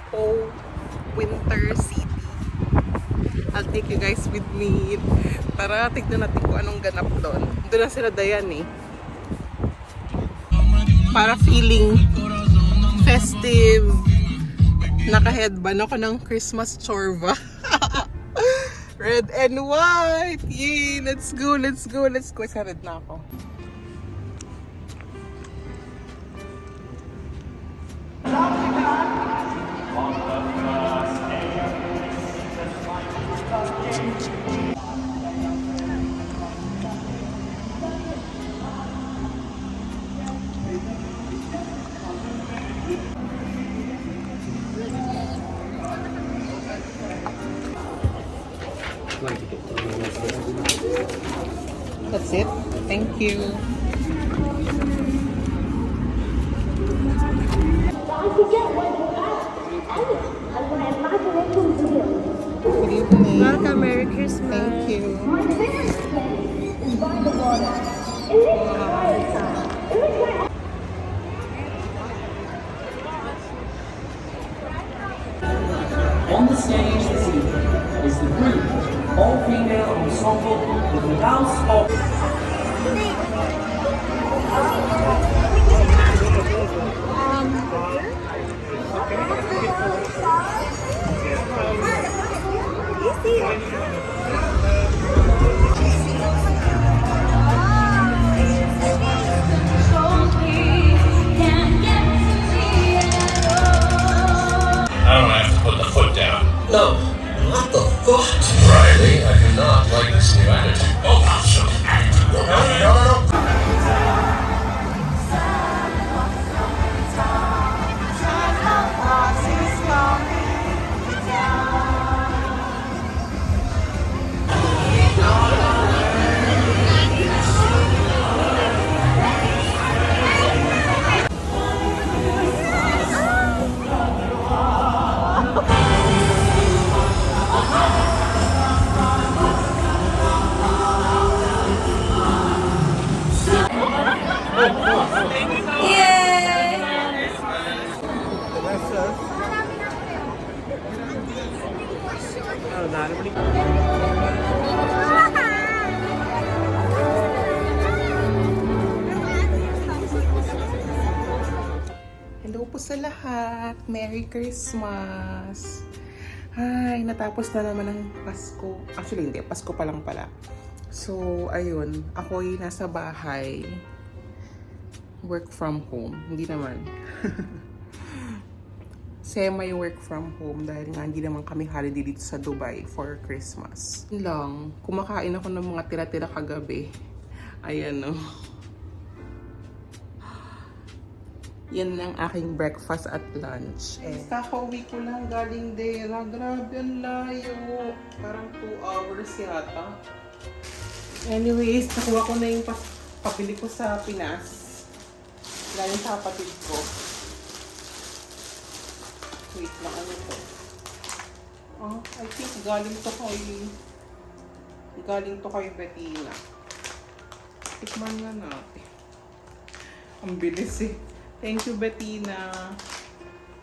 Expo Winter City. I'll take you guys with me. Tara, tignan natin kung anong ganap doon. Doon na sila Dayan eh. Para feeling festive. Naka-headband ako ng Christmas chorba. Red and white! Yay! Let's go, let's go, let's go. Excited na ako. That's it. Thank you. Good evening. Welcome, Merry Christmas. Thank you. On the stage this evening is the group, all-female ensemble with the house of... I don't have to put the foot down. No, what the fuck? Riley, I do not like this new attitude. Oh, awesome. No. Hello po sa lahat. Merry Christmas. Ay, natapos na naman ang Pasko. Actually, hindi. Pasko pa lang pala. So, ayun. Ako'y nasa bahay. Work from home. Hindi naman. Semi-work from home dahil nga hindi naman kami holiday dito sa Dubai for Christmas. Yun lang. Kumakain ako ng mga tira-tira kagabi. Ayan, no. Yan ang aking breakfast at lunch. Kakauwi ko lang galing Dera. Grabe, ang layo. Parang 2 hours yata. Anyways, nakuha ko na yung pabili ko sa Pinas. Galing sa kapatid ko. Wait lang, ano to? Oh, I think galing to kay Bettina. Tikman na natin. Ang bilis eh. Thank you, Bettina.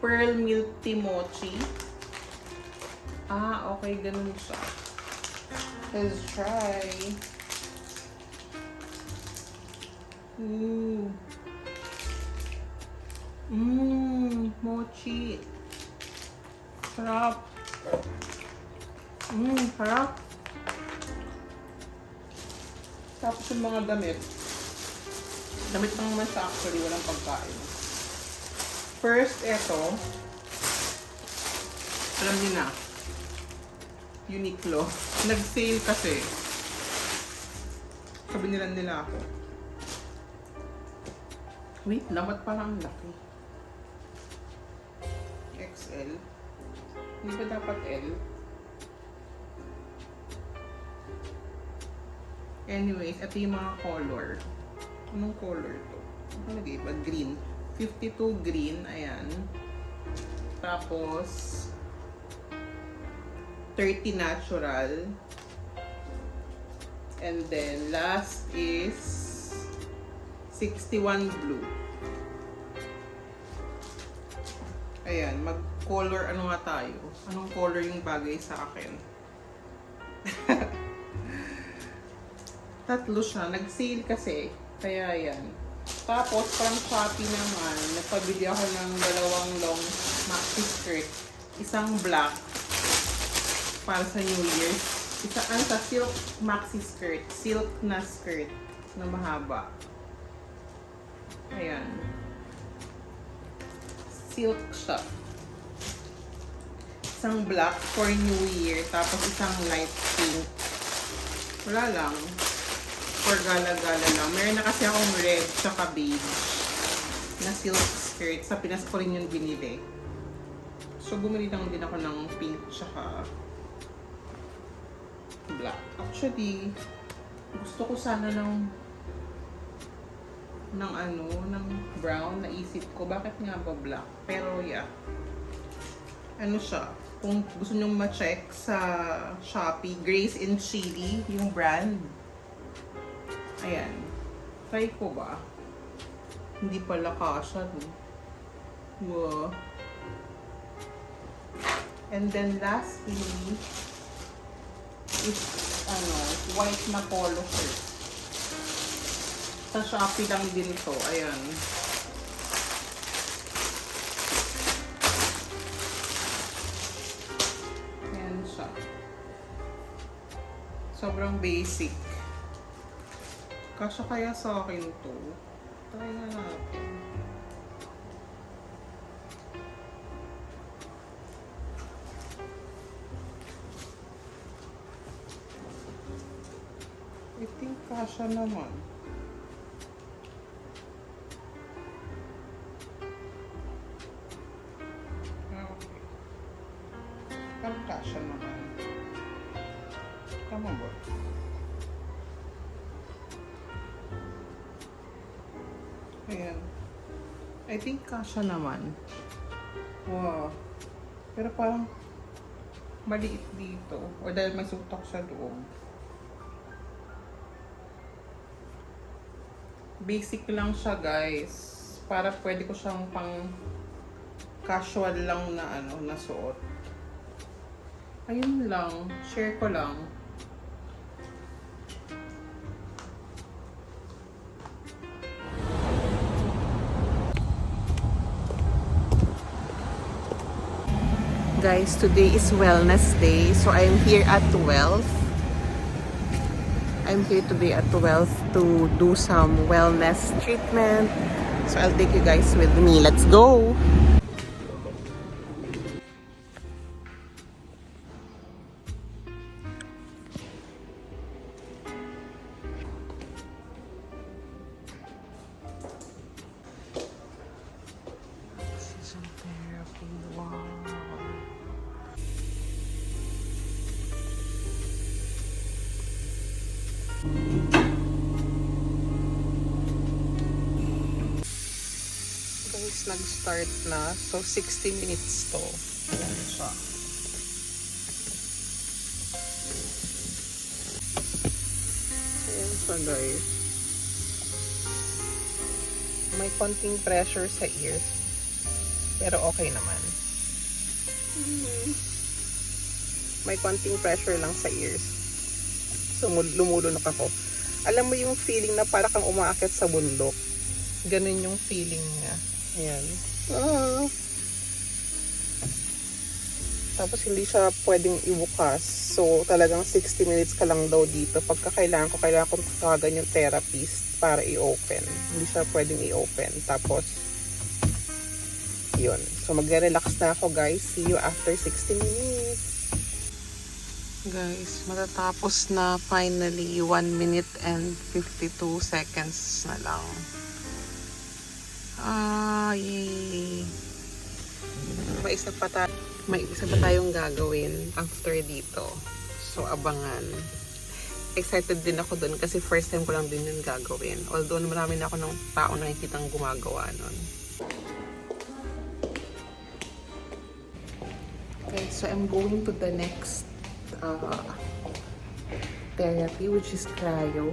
Pearl Milk Tea Mochi. Ah, okay. Ganun siya. Let's try. Ooh. Mochi. Sarap. Sarap. Tapos yung mga damit. Damit lang naman sa actually, walang pagkain. First, eto. Alam niyo na. Uniqlo. Nag-sale kasi. Sabi nila ako. Wait lang, ba't parang laki? XL. Hindi ba dapat L? Anyways, ito yung mga color. Anong color to? Ano lagay ba? Green. 52 green. Ayan. Tapos 30 natural. And then last is 61 blue. Ayan, color, ano nga tayo? Anong color yung bagay sa akin? Tatlo siya. Nag-sale kasi. Kaya yan. Tapos, from Shopee naman, nagpabili ako ng dalawang long maxi skirt. Isang black para sa New Year. Ano sa silk maxi skirt. Silk na skirt na mahaba. Ayan. Silk siya. Isang black for New Year. Tapos isang light pink. Wala lang. For gala-gala lang. Meron na kasi akong red tsaka beige na silk skirt. Sa Pinas ko rin yung binili. So, bumili lang din ako ng pink tsaka black. Actually, gusto ko sana ng brown. Naisip ko, bakit nga ba black? Pero yeah. Ano siya? Kung gusto nyong ma-check sa Shopee, Grace in Chili, yung brand. Ayan. Try ko ba? Hindi pala kasha, no? Wow. And then lastly, is white na polo shirt. Sa Shopee lang din to. Ayan. Ayan siya. Sobrang basic. Kasya kaya sa akin to. Try na natin. I think kasya naman. Okay. Parang kasya naman. Tama ba? Ayan. I think kasya naman. Wow. Pero parang maliit dito. O dahil may sutok sa loob. Basic lang siya, guys. Para pwede ko siyang pang casual lang na na suot. Ayun lang. Share ko lang. Guys, today is Wellness Day. So I'm here at 12. I'm here today at 12 to do some wellness treatment. So I'll take you guys with me. Let's go! Oxygen therapy. Wow. Guys, nag-start na. So, 60 minutes to. Ayan siya. Ayan siya, guys. May konting pressure sa ears. Pero okay naman. May konting pressure lang sa ears. So, lumulunok ako. Alam mo yung feeling na para kang umaakit sa bundok. Ganun yung feeling niya. Ayan. Tapos hindi siya pwedeng ibukas. So, talagang 60 minutes ka lang daw dito. Pagka kailangan ko tawagan yung therapist para i-open. Hindi siya pwedeng i-open. Tapos, yun. So, magre-relax na ako, guys. See you after 60 minutes. Guys, matatapos na finally 1 minute and 52 seconds na lang. Yay! May isa pa tayong gagawin after dito. So, abangan. Excited din ako dun kasi first time ko lang din yun gagawin. Although marami na ako ng tao na nakikitang gumagawa nun. Okay, so I'm going to the next therapy, which is cryo.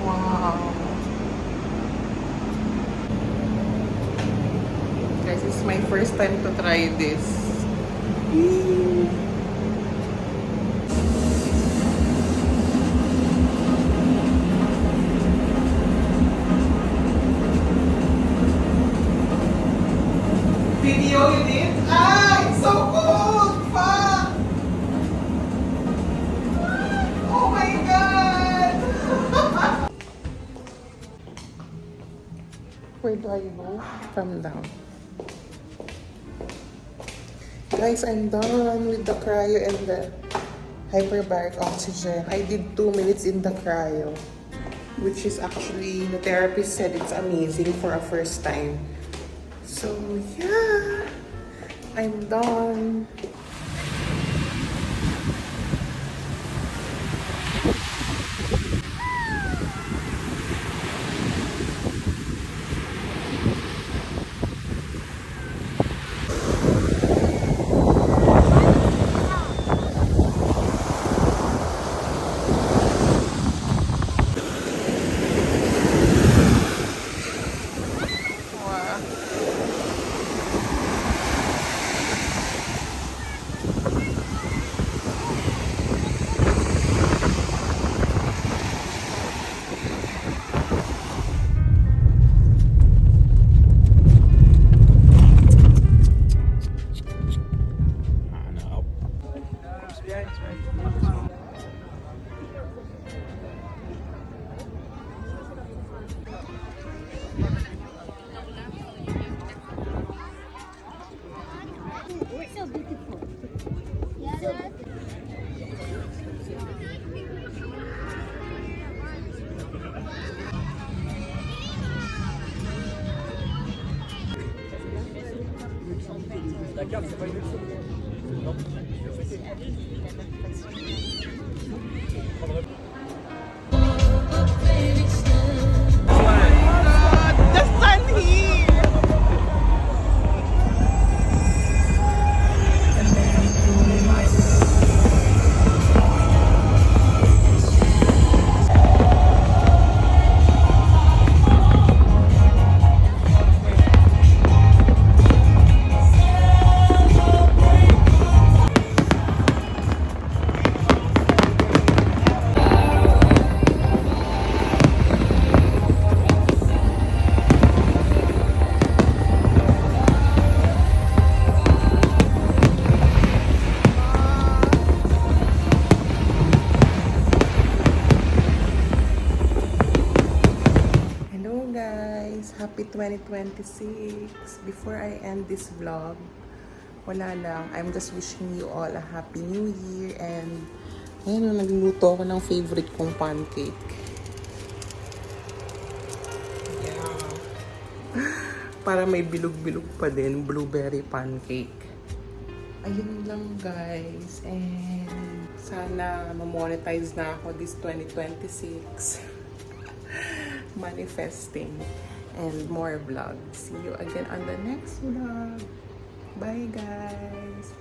Wow. Guys, this is my first time to try this. Video you did? Ah, it's so cool! Fuck! Oh my god! Where do I go? From down. Guys, I'm done with the cryo and the hyperbaric oxygen. I did 2 minutes in the cryo, which is actually, the therapist said it's amazing for a first time. So yeah, I'm done. It's so beautiful. Yeah. La carte, c'est pas une leçon. Non. The sun here! Happy 2026. Before I end this vlog, wala lang. I'm just wishing you all a happy new year and ayun, nagluto ako ng favorite kong pancake. Yeah. Para may bilog-bilog pa din, blueberry pancake. Ayun lang guys. And sana ma-monetize na ako this 2026. Manifesting. And more vlogs. See you again on the next vlog. Bye guys!